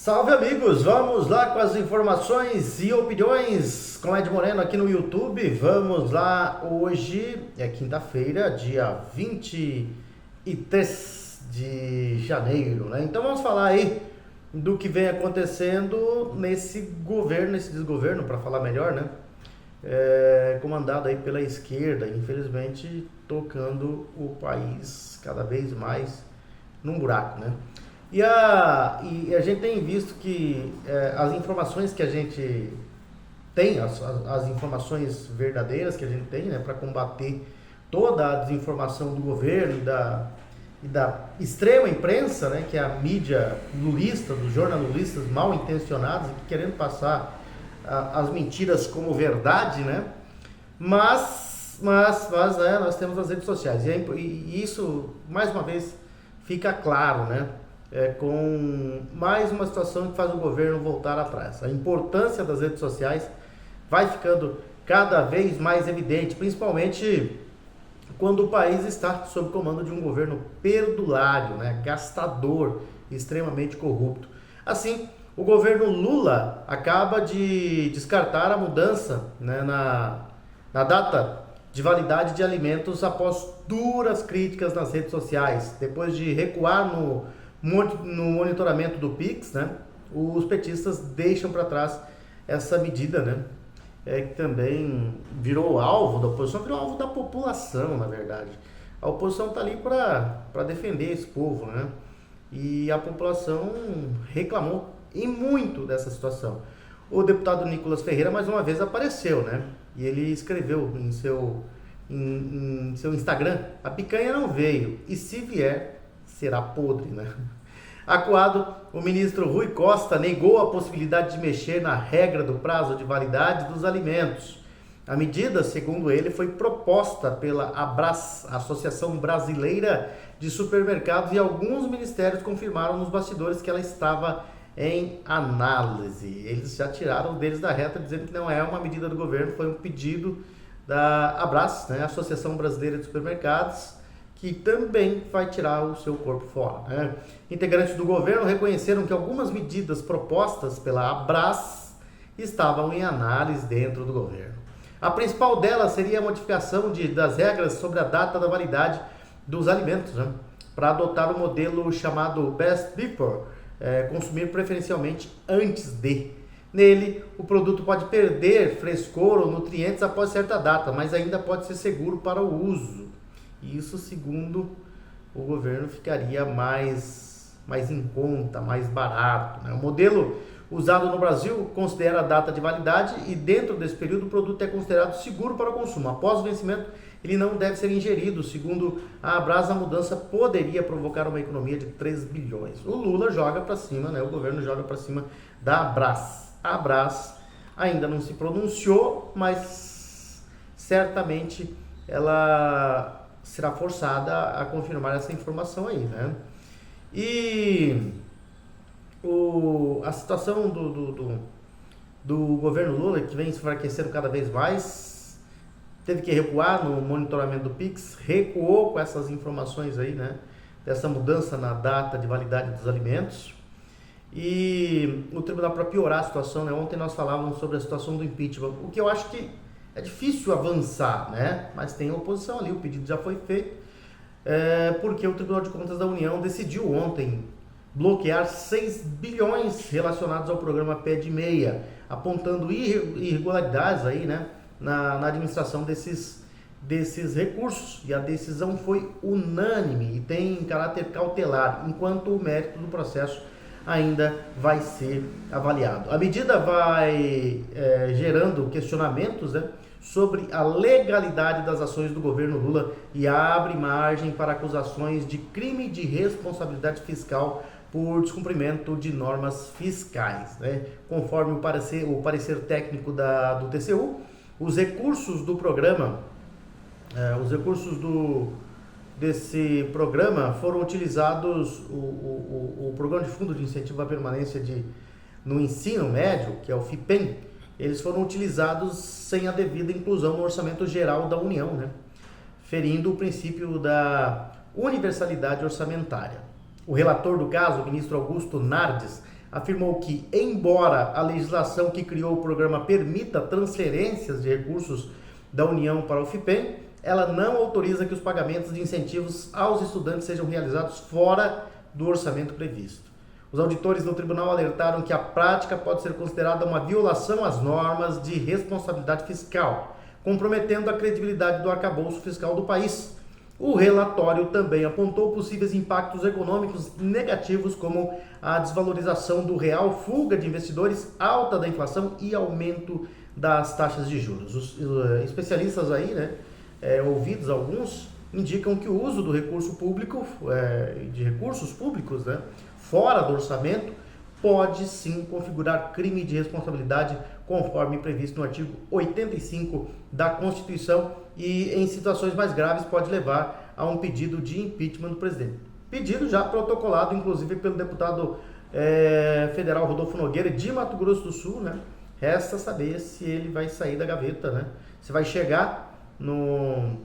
Salve amigos, vamos lá com as informações e opiniões com Ed Moreno aqui no YouTube. Vamos lá, hoje é quinta-feira, dia 23 de janeiro, né? Então vamos falar aí do que vem acontecendo nesse governo, nesse desgoverno, para falar melhor, né? Comandado aí pela esquerda, infelizmente tocando o país cada vez mais num buraco, né? E a gente tem visto que as informações que a gente tem, as informações verdadeiras que a gente tem, né, para combater toda a desinformação do governo e da extrema imprensa, né, que é a mídia lulista, dos jornalistas mal intencionados e querendo passar as mentiras como verdade, né? Mas nós temos as redes sociais e isso, mais uma vez, fica claro, né? Com mais uma situação que faz o governo voltar atrás. A importância das redes sociais vai ficando cada vez mais evidente, principalmente quando o país está sob comando de um governo perdulário, né, gastador, extremamente corrupto. Assim, o governo Lula acaba de descartar a mudança, né, na data de validade de alimentos após duras críticas nas redes sociais, depois de recuar no monitoramento do Pix, né, os petistas deixam para trás essa medida, né, que também virou alvo da oposição, virou alvo da população, na verdade. A oposição está ali para defender esse povo, né, e a população reclamou e muito dessa situação. O deputado Nicolas Ferreira mais uma vez apareceu, né, e ele escreveu em seu Instagram: a picanha não veio, e se vier, será podre, né? Acuado, o ministro Rui Costa negou a possibilidade de mexer na regra do prazo de validade dos alimentos. A medida, segundo ele, foi proposta pela Abras, Associação Brasileira de Supermercados, e alguns ministérios confirmaram nos bastidores que ela estava em análise. Eles já tiraram deles da reta, dizendo que não é uma medida do governo, foi um pedido da Abras, né, Associação Brasileira de Supermercados, que também vai tirar o seu corpo fora, né? Integrantes do governo reconheceram que algumas medidas propostas pela Abras estavam em análise dentro do governo. A principal delas seria a modificação das regras sobre a data da validade dos alimentos, né, para adotar o modelo chamado Best Before, consumir preferencialmente antes de. Nele, o produto pode perder frescor ou nutrientes após certa data, mas ainda pode ser seguro para o uso. Isso, segundo o governo, ficaria mais em conta, mais barato, né? O modelo usado no Brasil considera a data de validade e dentro desse período o produto é considerado seguro para o consumo. Após o vencimento, ele não deve ser ingerido. Segundo a Abras, a mudança poderia provocar uma economia de 3 bilhões. O Lula joga para cima, né? O governo joga para cima da Abras. A Abras ainda não se pronunciou, mas certamente ela será forçada a confirmar essa informação aí, né? E a situação do governo Lula, que vem se enfraquecendo cada vez mais, teve que recuar no monitoramento do Pix, recuou com essas informações aí, né, dessa mudança na data de validade dos alimentos. E o tribunal, para piorar a situação, né, ontem nós falávamos sobre a situação do impeachment, o que eu acho que é difícil avançar, né? Mas tem oposição ali, o pedido já foi feito, porque o Tribunal de Contas da União decidiu ontem bloquear 6 bilhões relacionados ao programa PED-6, apontando irregularidades aí, né, na administração desses recursos. E a decisão foi unânime e tem caráter cautelar, enquanto o mérito do processo ainda vai ser avaliado. A medida vai gerando questionamentos, né, sobre a legalidade das ações do governo Lula e abre margem para acusações de crime de responsabilidade fiscal por descumprimento de normas fiscais, né? Conforme o parecer técnico do TCU, os recursos do programa, desse programa foram utilizados, o Programa de Fundo de Incentivo à Permanência no Ensino Médio, que é o FIPEM, eles foram utilizados sem a devida inclusão no Orçamento Geral da União, né, ferindo o princípio da universalidade orçamentária. O relator do caso, o ministro Augusto Nardes, afirmou que, embora a legislação que criou o programa permita transferências de recursos da União para o FIPEM, ela não autoriza que os pagamentos de incentivos aos estudantes sejam realizados fora do orçamento previsto. Os auditores do tribunal alertaram que a prática pode ser considerada uma violação às normas de responsabilidade fiscal, comprometendo a credibilidade do arcabouço fiscal do país. O relatório também apontou possíveis impactos econômicos negativos, como a desvalorização do real, fuga de investidores, alta da inflação e aumento das taxas de juros. Os especialistas aí, ouvidos alguns, indicam que o uso do recurso público, de recursos públicos, fora do orçamento, pode sim configurar crime de responsabilidade, conforme previsto no artigo 85 da Constituição, e em situações mais graves pode levar a um pedido de impeachment do presidente. Pedido já protocolado, inclusive, pelo deputado federal Rodolfo Nogueira, de Mato Grosso do Sul, Resta saber se ele vai sair da gaveta, Se vai chegar no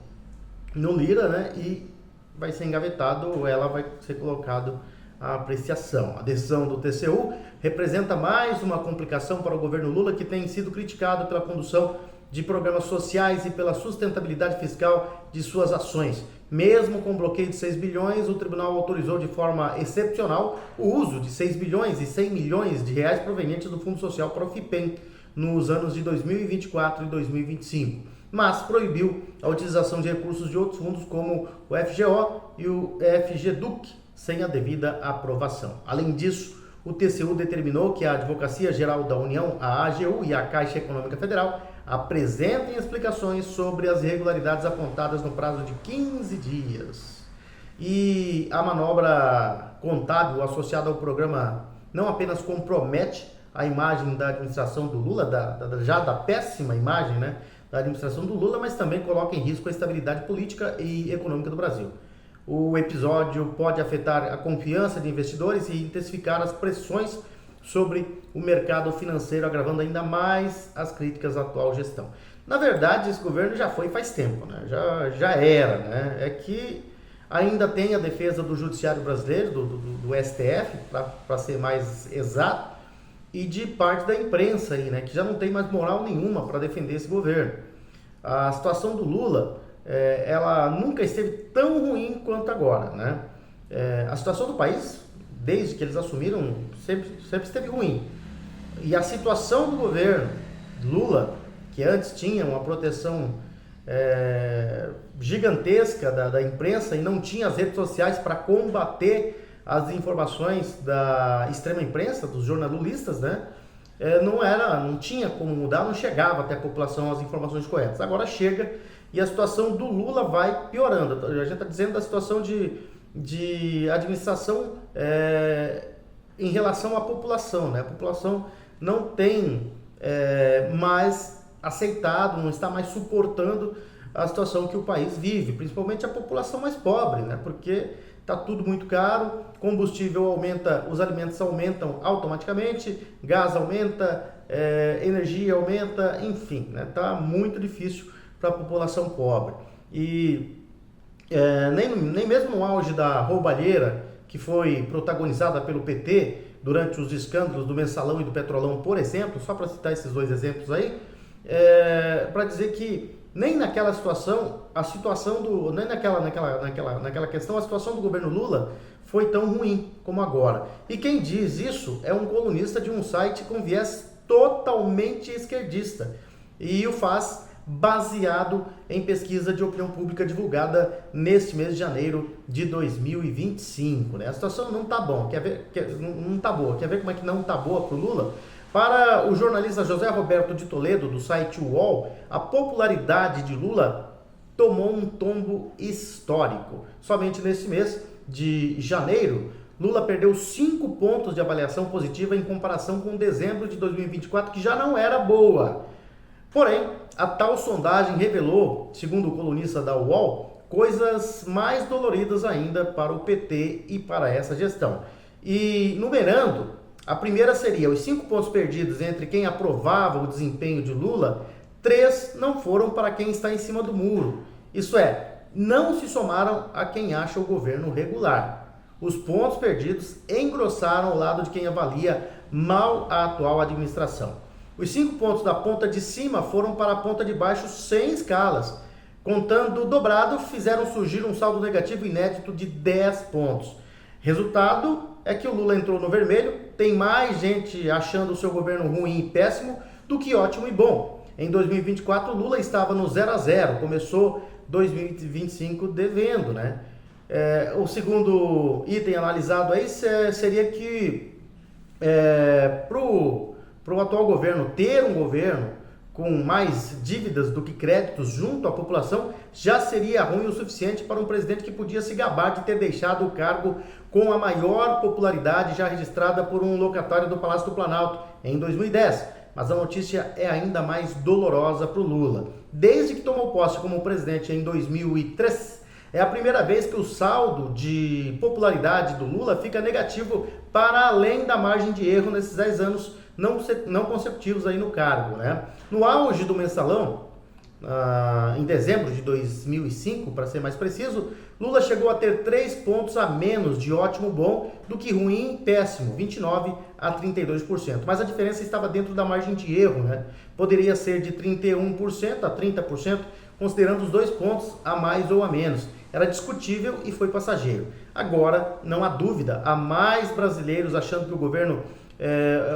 Lira, e vai ser engavetado ou ela vai ser colocado à apreciação. A decisão do TCU representa mais uma complicação para o governo Lula, que tem sido criticado pela condução de programas sociais e pela sustentabilidade fiscal de suas ações. Mesmo com bloqueio de 6 bilhões, o tribunal autorizou de forma excepcional o uso de 6 bilhões e 100 milhões de reais provenientes do Fundo Social para o FIPEM nos anos de 2024 e 2025, mas proibiu a utilização de recursos de outros fundos como o FGO e o FGDUC, sem a devida aprovação. Além disso, o TCU determinou que a Advocacia Geral da União, a AGU, e a Caixa Econômica Federal apresentem explicações sobre as irregularidades apontadas no prazo de 15 dias. E a manobra contábil associada ao programa não apenas compromete a imagem da administração do Lula, já da péssima imagem, da administração do Lula, mas também coloca em risco a estabilidade política e econômica do Brasil. O episódio pode afetar a confiança de investidores e intensificar as pressões sobre o mercado financeiro, agravando ainda mais as críticas à atual gestão. Na verdade, esse governo já foi faz tempo, já era, É que ainda tem a defesa do judiciário brasileiro, do STF, para ser mais exato, e de parte da imprensa aí, que já não tem mais moral nenhuma para defender esse governo. A situação do Lula, ela nunca esteve tão ruim quanto agora, A situação do país, desde que eles assumiram, sempre esteve ruim. E a situação do governo Lula, que antes tinha uma proteção gigantesca da imprensa e não tinha as redes sociais para combater as informações da extrema imprensa, dos jornalistas, não tinha como mudar, não chegava até a população as informações corretas. Agora chega e a situação do Lula vai piorando. A gente está dizendo da situação de administração em relação à população, A população não tem mais aceitado, não está mais suportando a situação que o país vive, principalmente a população mais pobre, Porque está tudo muito caro, combustível aumenta, os alimentos aumentam automaticamente, gás aumenta, energia aumenta, enfim, Está muito difícil para a população pobre. E nem mesmo no auge da roubalheira, que foi protagonizada pelo PT durante os escândalos do Mensalão e do Petrolão, por exemplo, só para citar esses dois exemplos aí, para dizer que nem naquela situação, a situação naquela questão, a situação do governo Lula foi tão ruim como agora. E quem diz isso é um colunista de um site com viés totalmente esquerdista, e o faz baseado em pesquisa de opinião pública divulgada neste mês de janeiro de 2025. A situação não está bom, não tá boa. Quer ver como é que não está boa para o Lula? Para o jornalista José Roberto de Toledo, do site UOL, a popularidade de Lula tomou um tombo histórico. Somente nesse mês de janeiro, Lula perdeu 5 pontos de avaliação positiva em comparação com dezembro de 2024, que já não era boa. Porém, a tal sondagem revelou, segundo o colunista da UOL, coisas mais doloridas ainda para o PT e para essa gestão. E, numerando, a primeira seria os 5 pontos perdidos entre quem aprovava o desempenho de Lula, 3 não foram para quem está em cima do muro. Isso é, não se somaram a quem acha o governo regular. Os pontos perdidos engrossaram o lado de quem avalia mal a atual administração. Os 5 pontos da ponta de cima foram para a ponta de baixo sem escalas. Contando dobrado, fizeram surgir um saldo negativo inédito de 10 pontos. Resultado é que o Lula entrou no vermelho, tem mais gente achando o seu governo ruim e péssimo do que ótimo e bom. Em 2024, o Lula estava no 0 a 0, começou 2025 devendo, né? O segundo item analisado aí seria que para o atual governo ter um governo com mais dívidas do que créditos junto à população, já seria ruim o suficiente para um presidente que podia se gabar de ter deixado o cargo com a maior popularidade já registrada por um locatário do Palácio do Planalto em 2010. Mas a notícia é ainda mais dolorosa para o Lula. Desde que tomou posse como presidente em 2003, é a primeira vez que o saldo de popularidade do Lula fica negativo para além da margem de erro nesses 10 anos não consecutivos aí no cargo, né? No auge do mensalão, em dezembro de 2005, para ser mais preciso, Lula chegou a ter 3 pontos a menos de ótimo bom do que ruim e péssimo, 29% a 32%. Mas a diferença estava dentro da margem de erro, né? Poderia ser de 31% a 30%, considerando os 2 pontos a mais ou a menos. Era discutível e foi passageiro. Agora, não há dúvida, há mais brasileiros achando que o governo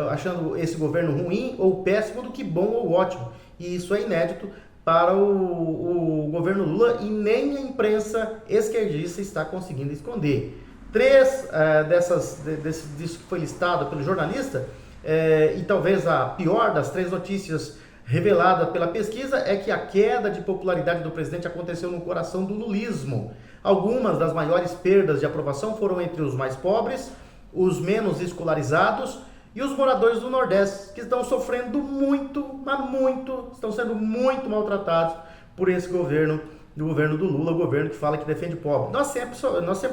achando esse governo ruim ou péssimo do que bom ou ótimo. E isso é inédito para o governo Lula e nem a imprensa esquerdista está conseguindo esconder. 3 disso que foi listado pelo jornalista, e talvez a pior das 3 notícias revelada pela pesquisa é que a queda de popularidade do presidente aconteceu no coração do lulismo. Algumas das maiores perdas de aprovação foram entre os mais pobres, os menos escolarizados e os moradores do Nordeste, que estão sofrendo muito, mas muito, estão sendo muito maltratados por esse governo, do governo do Lula, governo que fala que defende pobre. Nós sempre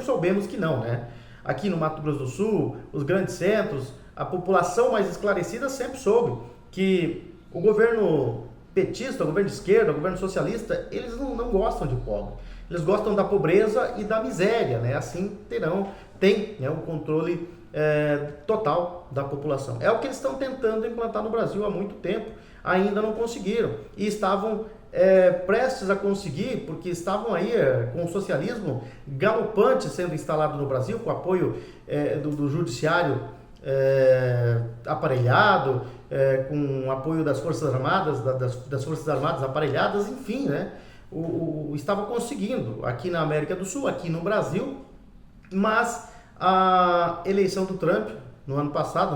soubemos que não, né? Aqui no Mato Grosso do Sul, os grandes centros, a população mais esclarecida sempre soube que o governo petista, o governo de esquerda, o governo socialista, eles não gostam de pobre. Eles gostam da pobreza e da miséria, né? Assim tem o controle total da população. É o que eles estão tentando implantar no Brasil há muito tempo, ainda não conseguiram. E estavam prestes a conseguir, porque estavam aí com o socialismo galopante sendo instalado no Brasil, com o apoio do judiciário aparelhado, com o apoio das Forças Armadas, das Forças Armadas aparelhadas, enfim, né? Estava conseguindo aqui na América do Sul, aqui no Brasil, mas a eleição do Trump no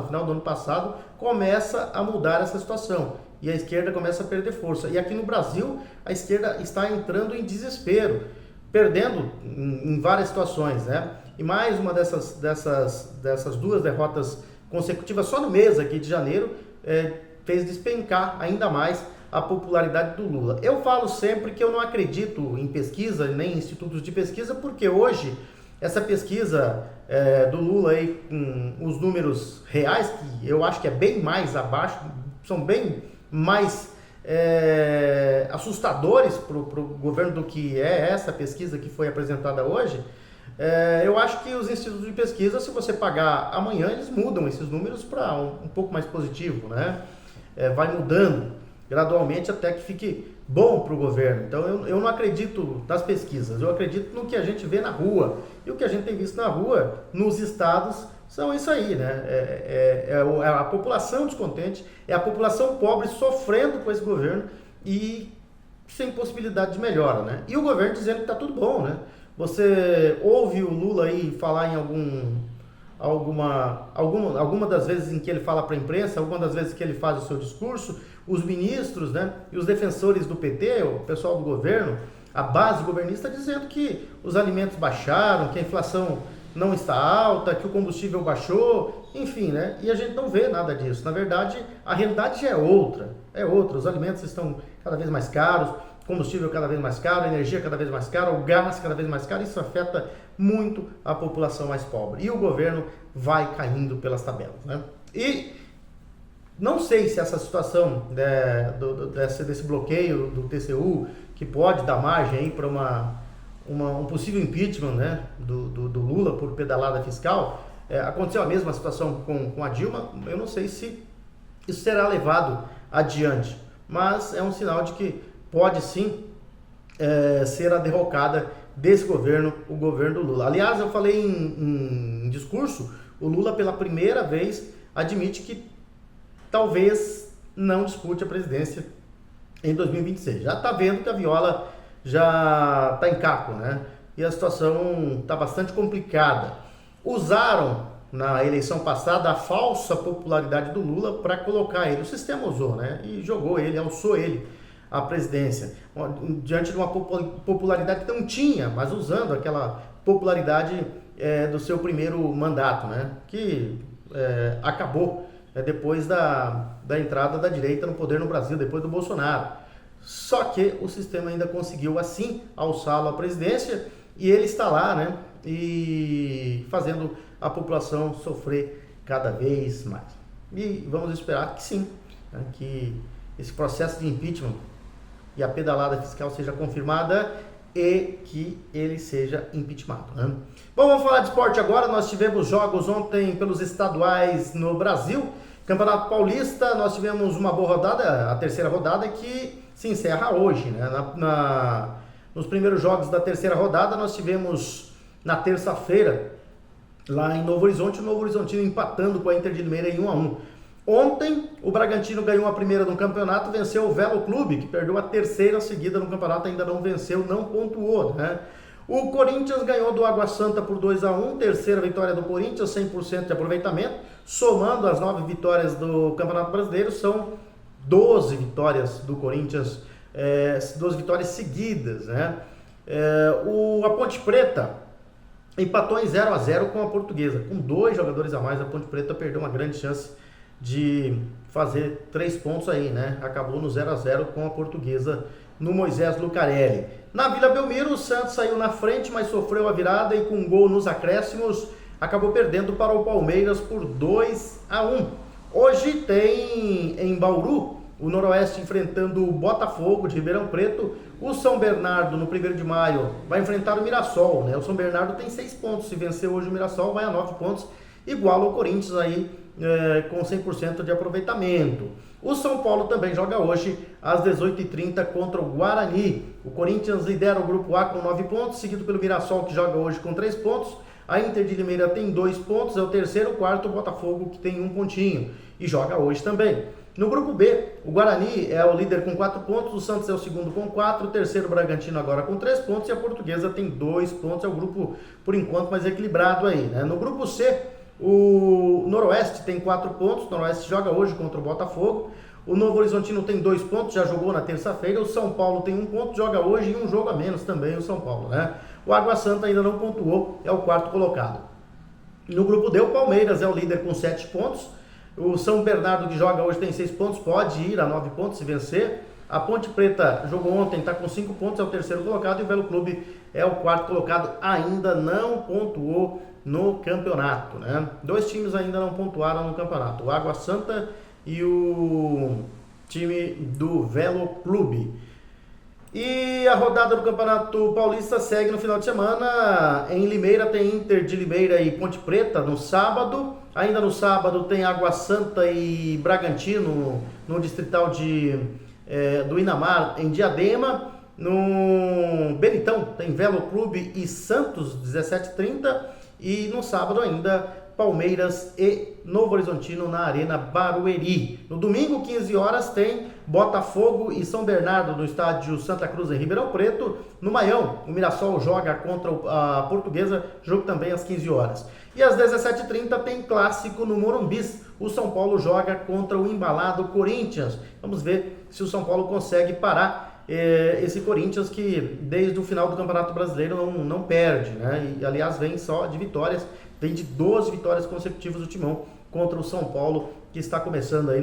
final do ano passado, começa a mudar essa situação e a esquerda começa a perder força. E aqui no Brasil, a esquerda está entrando em desespero, perdendo em várias situações, né? E mais uma dessas 2 derrotas consecutivas só no mês aqui de janeiro fez despencar ainda mais a popularidade do Lula. Eu falo sempre que eu não acredito em pesquisa, nem em institutos de pesquisa, porque hoje essa pesquisa do Lula aí, com os números reais, que eu acho que é bem mais abaixo, são bem mais assustadores para o governo do que é essa pesquisa que foi apresentada hoje. Eu acho que os institutos de pesquisa, se você pagar amanhã, eles mudam esses números para um pouco mais positivo, né? Vai mudando gradualmente até que fique bom para o governo. Então eu não acredito nas pesquisas, eu acredito no que a gente vê na rua. E o que a gente tem visto na rua, nos estados, são isso aí, né? A população descontente, é a população pobre sofrendo com esse governo e sem possibilidade de melhora, né? E o governo dizendo que está tudo bom, né? Você ouve o Lula aí falar em alguma das vezes em que ele fala para a imprensa, alguma das vezes que ele faz o seu discurso, os ministros, né, e os defensores do PT, o pessoal do governo, a base governista, dizendo que os alimentos baixaram, que a inflação não está alta, que o combustível baixou, enfim, né? E a gente não vê nada disso. Na verdade, a realidade é outra. Os alimentos estão cada vez mais caros, combustível cada vez mais caro, a energia cada vez mais cara, o gás cada vez mais caro. Isso afeta muito a população mais pobre. E o governo vai caindo pelas tabelas, né? E não sei se essa situação desse bloqueio do TCU, que pode dar margem para um possível impeachment, né, do Lula por pedalada fiscal. Aconteceu a mesma situação com a Dilma. Eu não sei se isso será levado adiante, mas é um sinal de que pode sim ser a derrocada desse governo, o governo do Lula. Aliás, eu falei em discurso, o Lula pela primeira vez admite que talvez não dispute a presidência em 2026. Já está vendo que a viola já está em capo, né? E a situação está bastante complicada. Usaram na eleição passada a falsa popularidade do Lula para colocar ele. O sistema usou, né? E jogou ele, alçou ele à presidência. Diante de uma popularidade que não tinha, mas usando aquela popularidade do seu primeiro mandato, né? Que acabou depois da entrada da direita no poder no Brasil, depois do Bolsonaro. Só que o sistema ainda conseguiu assim alçá-lo à presidência e ele está lá, né? E fazendo a população sofrer cada vez mais. E vamos esperar que sim, né? Que esse processo de impeachment e a pedalada fiscal seja confirmada e que ele seja impeachmentado, né? Bom, vamos falar de esporte agora. Nós tivemos jogos ontem pelos estaduais no Brasil. Campeonato Paulista, nós tivemos uma boa rodada, a terceira rodada, que se encerra hoje, né? Nos primeiros jogos da terceira rodada, nós tivemos na terça-feira, lá em Novo Horizonte, o Novo Horizontino empatando com a Inter de Limeira em 1-1. Ontem, o Bragantino ganhou a primeira no campeonato, venceu o Velo Clube, que perdeu a terceira seguida no campeonato, ainda não venceu, não pontuou, né? O Corinthians ganhou do Água Santa por 2-1, terceira vitória do Corinthians, 100% de aproveitamento, somando as 9 vitórias do Campeonato Brasileiro, são 12 vitórias do Corinthians, 12 vitórias seguidas, né? A Ponte Preta empatou em 0-0 com a Portuguesa, com 2 jogadores a mais. A Ponte Preta perdeu uma grande chance de fazer 3 pontos aí, né? Acabou no 0-0 com a Portuguesa no Moisés Lucarelli. Na Vila Belmiro, o Santos saiu na frente, mas sofreu a virada e com um gol nos acréscimos, acabou perdendo para o Palmeiras por 2-1. Hoje tem em Bauru, o Noroeste enfrentando o Botafogo de Ribeirão Preto. O São Bernardo, no 1º de maio, vai enfrentar o Mirassol, né? O São Bernardo tem 6 pontos, se vencer hoje o Mirassol vai a 9 pontos, igual ao Corinthians aí, com 100% de aproveitamento. O São Paulo também joga hoje às 18h30 contra o Guarani. O Corinthians lidera o grupo A com 9 pontos, seguido pelo Mirassol, que joga hoje com 3 pontos. A Inter de Limeira tem 2 pontos, é o terceiro. O quarto, o Botafogo, que tem 1 pontinho e joga hoje também. No grupo B, o Guarani é o líder com 4 pontos, o Santos é o segundo com 4, o terceiro, o Bragantino, agora com 3 pontos, e a Portuguesa tem 2 pontos. É o grupo, por enquanto, mais equilibrado aí, né? No grupo C, o Noroeste tem 4 pontos, o Noroeste joga hoje contra o Botafogo. O Novo Horizontino tem 2 pontos, já jogou na terça-feira. O São Paulo tem 1 ponto, joga hoje, e 1 jogo a menos também o São Paulo, né? O Água Santa ainda não pontuou, é o quarto colocado. No grupo D, o Palmeiras é o líder com 7 pontos. O São Bernardo, que joga hoje, tem 6 pontos, pode ir a 9 pontos se vencer. A Ponte Preta jogou ontem, está com 5 pontos, é o terceiro colocado. E o Velo Clube é o quarto colocado, ainda não pontuou no campeonato, né? 2 times ainda não pontuaram no campeonato, o Água Santa e o time do Velo Clube. E a rodada do Campeonato Paulista segue no final de semana. Em Limeira tem Inter de Limeira e Ponte Preta no sábado. Ainda no sábado tem Água Santa e Bragantino no distrital do Inamar, em Diadema. No Benitão tem Velo Clube e Santos, 17h30. E no sábado ainda Palmeiras e Novo Horizontino na Arena Barueri. No domingo, 15 horas, tem Botafogo e São Bernardo no estádio Santa Cruz, em Ribeirão Preto. No Maião, o Mirassol joga contra a Portuguesa, jogo também às 15 horas. E às 17h30 tem clássico no Morumbis. O São Paulo joga contra o embalado Corinthians. Vamos ver se o São Paulo consegue parar esse Corinthians que desde o final do Campeonato Brasileiro não perde, né? E aliás vem só de vitórias, vem de 12 vitórias consecutivas do Timão contra o São Paulo, que está começando aí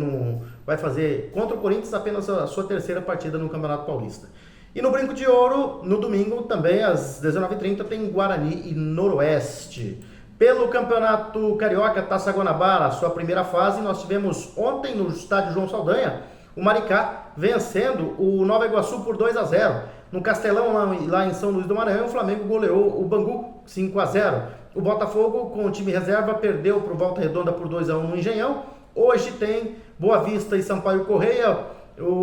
vai fazer contra o Corinthians apenas a sua terceira partida no Campeonato Paulista. E no Brinco de Ouro, no domingo, também às 19h30, tem Guarani e Noroeste. Pelo Campeonato Carioca, Taça Guanabara, sua primeira fase, nós tivemos ontem no estádio João Saldanha, o Maricá vencendo o Nova Iguaçu por 2-0. No Castelão, lá em São Luís do Maranhão, o Flamengo goleou o Bangu 5-0. O Botafogo, com o time reserva, perdeu para o Volta Redonda por 2-1 no Engenhão. Hoje tem Boa Vista e Sampaio Corrêa.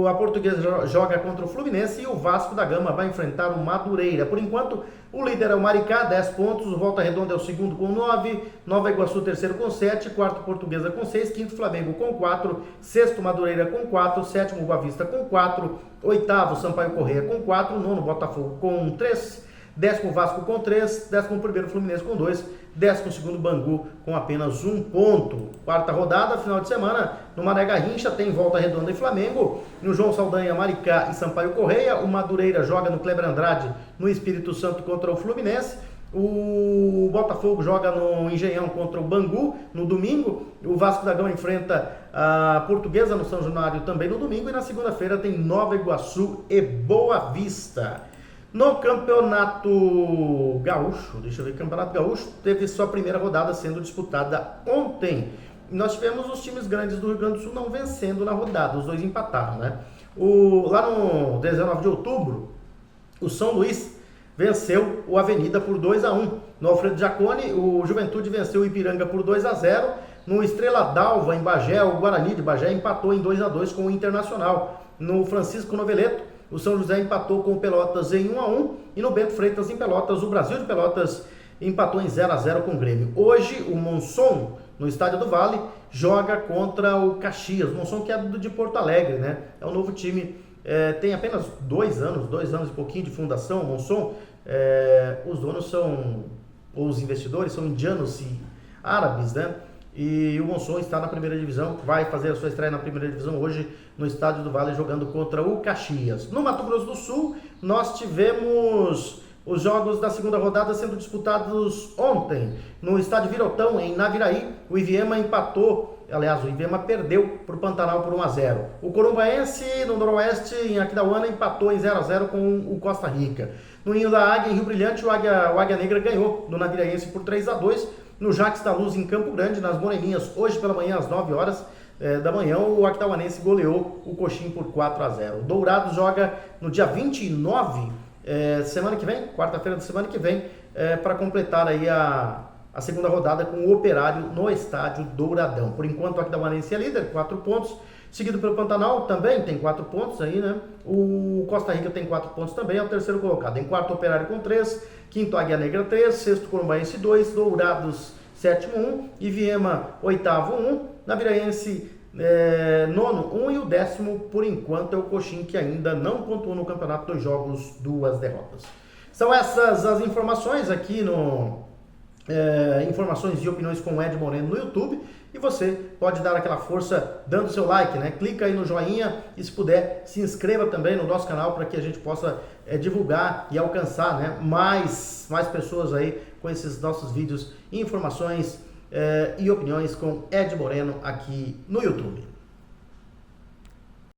A Portuguesa joga contra o Fluminense e o Vasco da Gama vai enfrentar o Madureira. Por enquanto, o líder é o Maricá, 10 pontos. O Volta Redonda é o segundo com 9. Nova Iguaçu, terceiro com 7. Quarto, Portuguesa com 6. Quinto, Flamengo com 4. Sexto, Madureira com 4. Sétimo, Boa Vista com 4. Oitavo, Sampaio Corrêa com 4. Nono, Botafogo com 3. 10º Vasco com 3, 11º Fluminense com 2, 12º Bangu com apenas 1 ponto. Quarta rodada, final de semana, no Mané Garrincha tem Volta Redonda e Flamengo, no João Saldanha, Maricá e Sampaio Corrêa, o Madureira joga no Kleber Andrade, no Espírito Santo contra o Fluminense, o Botafogo joga no Engenhão contra o Bangu no domingo, o Vasco da Gama enfrenta a Portuguesa no São Januário também no domingo, e na segunda-feira tem Nova Iguaçu e Boa Vista. No Campeonato Gaúcho, Campeonato Gaúcho teve sua primeira rodada sendo disputada ontem. Nós tivemos os times grandes do Rio Grande do Sul não vencendo na rodada, os dois empataram, né? Lá no 19 de outubro, o São Luís venceu o Avenida por 2-1. No Alfredo Jaconi, o Juventude venceu o Ipiranga por 2-0. No Estrela d'Alva, em Bagé, o Guarani de Bagé empatou em 2-2 com o Internacional. No Francisco Noveleto, o São José empatou com o Pelotas em 1-1 e no Bento Freitas, em Pelotas, o Brasil de Pelotas empatou em 0-0 com o Grêmio. Hoje, o Monson, no Estádio do Vale, joga contra o Caxias. O Monson, que é de Porto Alegre, né? É um novo time, tem apenas 2 anos e pouquinho de fundação, o Monson. Os donos ou os investidores são indianos e árabes, né? E o Monson está na primeira divisão, vai fazer a sua estreia na primeira divisão hoje no Estádio do Vale, jogando contra o Caxias. No Mato Grosso do Sul, nós tivemos os jogos da segunda rodada sendo disputados ontem. No Estádio Virotão, em Naviraí, o Iviema o Iviema perdeu para o Pantanal por 1-0. O Corumbaense, no Noroeste, em Aquidauana, empatou em 0-0 com o Costa Rica. No Ninho da Águia, em Rio Brilhante, o Águia Negra ganhou do Naviraense por 3-2. No Jacques da Luz, em Campo Grande, nas Moreninhas, hoje pela manhã, às 9 horas da manhã, o Aquidauanense goleou o Coxim por 4-0. O Dourado joga no dia 29, semana que vem, quarta-feira da semana que vem, para completar aí a segunda rodada com o Operário no Estádio Douradão. Por enquanto, o Aquidauanense é líder, 4 pontos, seguido pelo Pantanal, também tem 4 pontos aí, né? O Costa Rica tem 4 pontos também, é o terceiro colocado. Em quarto, Operário com 3, quinto, Águia Negra 3, sexto, Corumbaense 2, Dourados, sétimo 1, Iviema, oitavo 1, Naviraense, nono 1 e o décimo, por enquanto, é o Coxim, que ainda não pontuou no campeonato, 2 jogos, 2 derrotas. São essas as informações aqui no Informações e Opiniões com Ed Moreno no YouTube, e você pode dar aquela força dando seu like, né? Clica aí no joinha e, se puder, se inscreva também no nosso canal para que a gente possa divulgar e alcançar, né, mais pessoas aí com esses nossos vídeos, informações e opiniões com Ed Moreno aqui no YouTube.